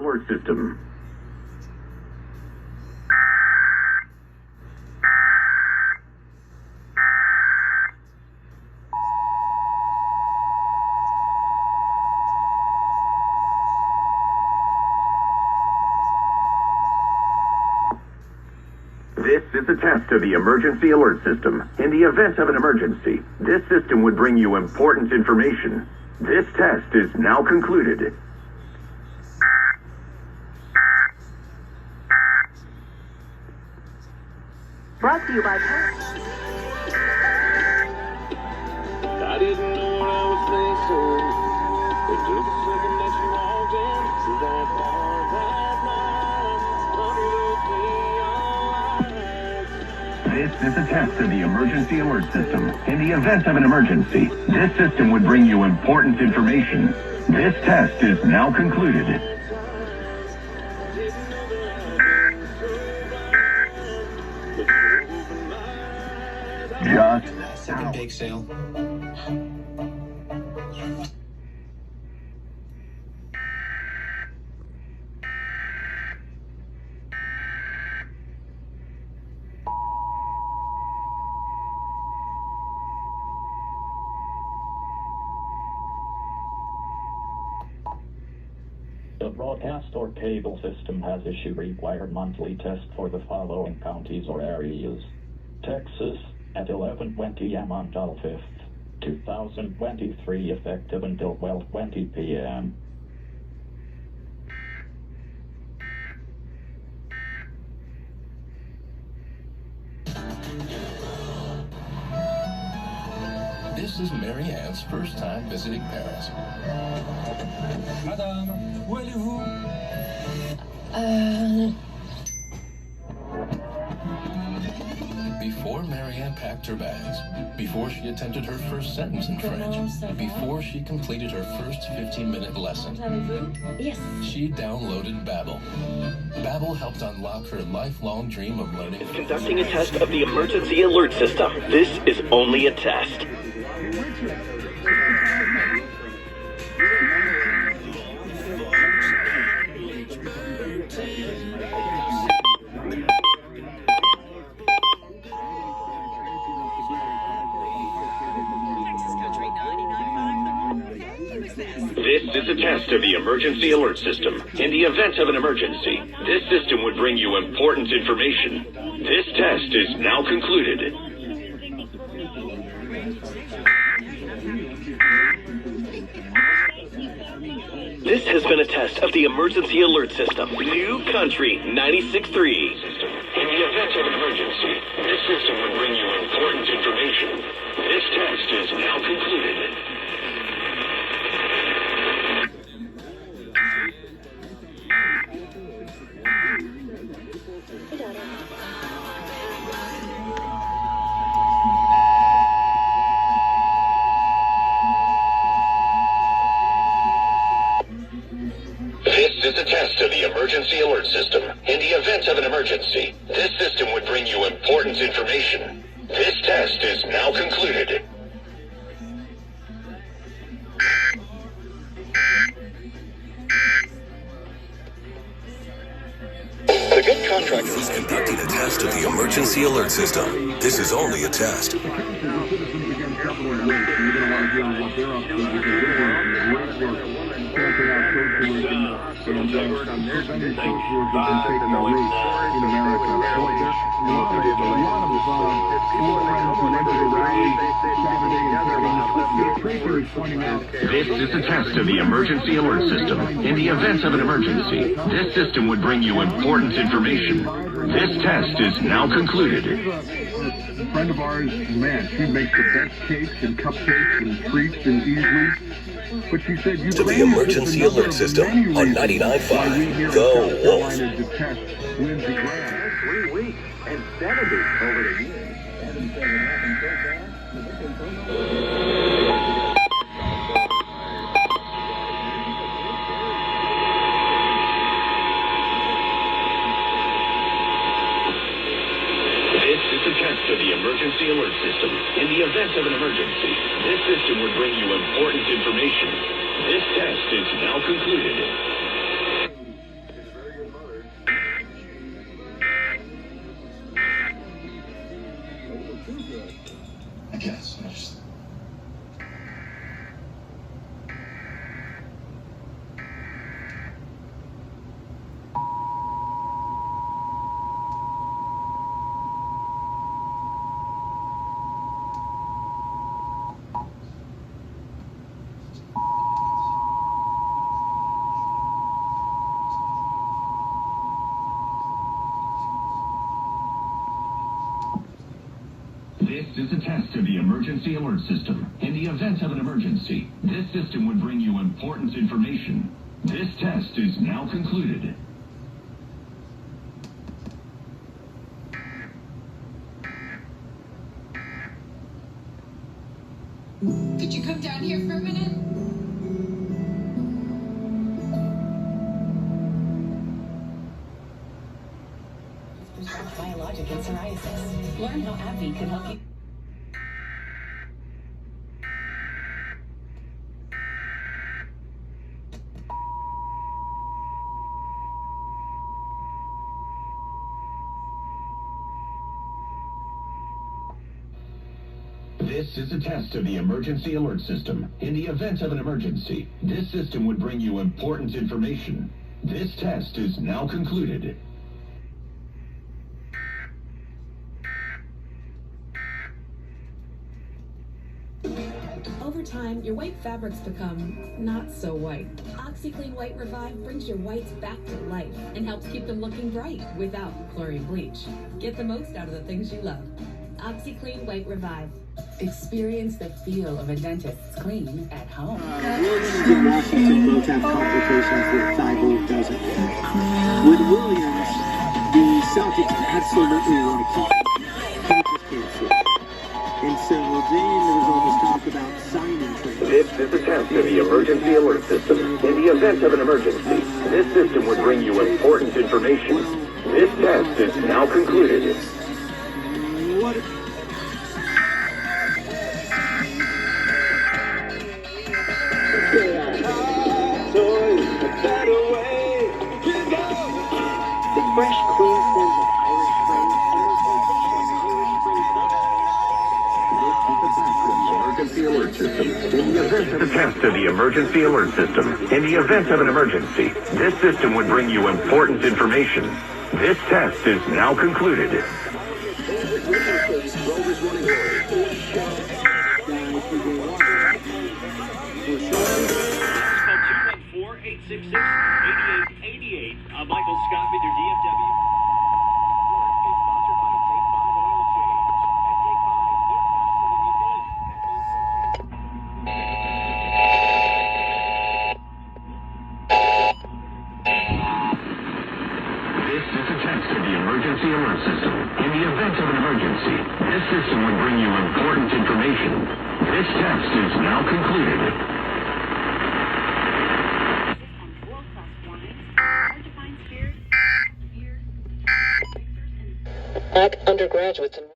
alert system. This is a test of the emergency alert system. In the event of an emergency, this system would bring you important information. This test is now concluded. Brought to you by I didn't know what I was facing until the second that you walked into that bar that night. This is a test of the emergency alert system. In the event of an emergency, this system would bring you important information. This test is now concluded. Just second bake sale. The broadcast or cable system has issued required monthly test for the following counties or areas. Texas at 11:20 a.m. on July 5th, 2023, effective until 12:20 p.m. This is Mary Ann's first time visiting Paris. Madame, où allez-vous? Before Mary Ann packed her bags, before she attempted her first sentence in French, before she completed her first 15-minute lesson, Yes. she downloaded Babbel. Babbel helped unlock her lifelong dream of learning. Conducting a test of the emergency alert system. This is only a test. This is a test of the emergency alert system. In the event of an emergency, this system would bring you important information. This test is now concluded. This has been a test of the emergency alert system. New country 96.3. In the event of an emergency, this system would bring you important information. This test is now concluded. This is a test of the emergency alert system. In the event of an emergency, this system would bring you important information. This test is now concluded. The good contractor is conducting a test of the emergency alert system. This is only a test. This is a test of the emergency alert system. In the event of an emergency, this system would bring you important information. This test is now concluded. A friend of ours, man, she makes the best cakes and cupcakes and treats and easily. But she said you To the emergency alert system on 99.5. Go Wolf. 3 weeks and 70 over the years. To the emergency alert system. In the event of an emergency, this system would bring you important information. This test is now concluded. This is a test of the emergency alert system. In the event of an emergency, this system would bring you important information. This test is now concluded. Could you come down here for a minute? Biologic and psoriasis. Learn how AbbVie can help you. This is a test of the emergency alert system. In the event of an emergency, this system would bring you important information. This test is now concluded. Over time, your white fabrics become not so white. OxyClean White Revive brings your whites back to life and helps keep them looking bright without chlorine bleach. Get the most out of the things you love. OxyClean White Revive. Experience the feel of a dentist's clean at home. Williams and Washington both have complications with Thibault doesn't. With Williams, the Celtics absolutely want to keep. He just can't see. And so then there was all this talk about signing trades. This is a test of the emergency alert system. In the event of an emergency, this system would bring you important information. This test is now concluded. What? The fresh, clean scent of Irish Spring and the sensations Irish Spring Emergency alert system. In the event of a test of the emergency alert system. In the event of an emergency, this system would bring you important information. This test is now concluded. Michael Scott with your DFW. Report is sponsored by Take 5 Oil Change. At Take 5, they're faster than you think. This is a test of the emergency alert system. In the event of an emergency, this system would bring you important information. This test is now concluded. Black undergraduates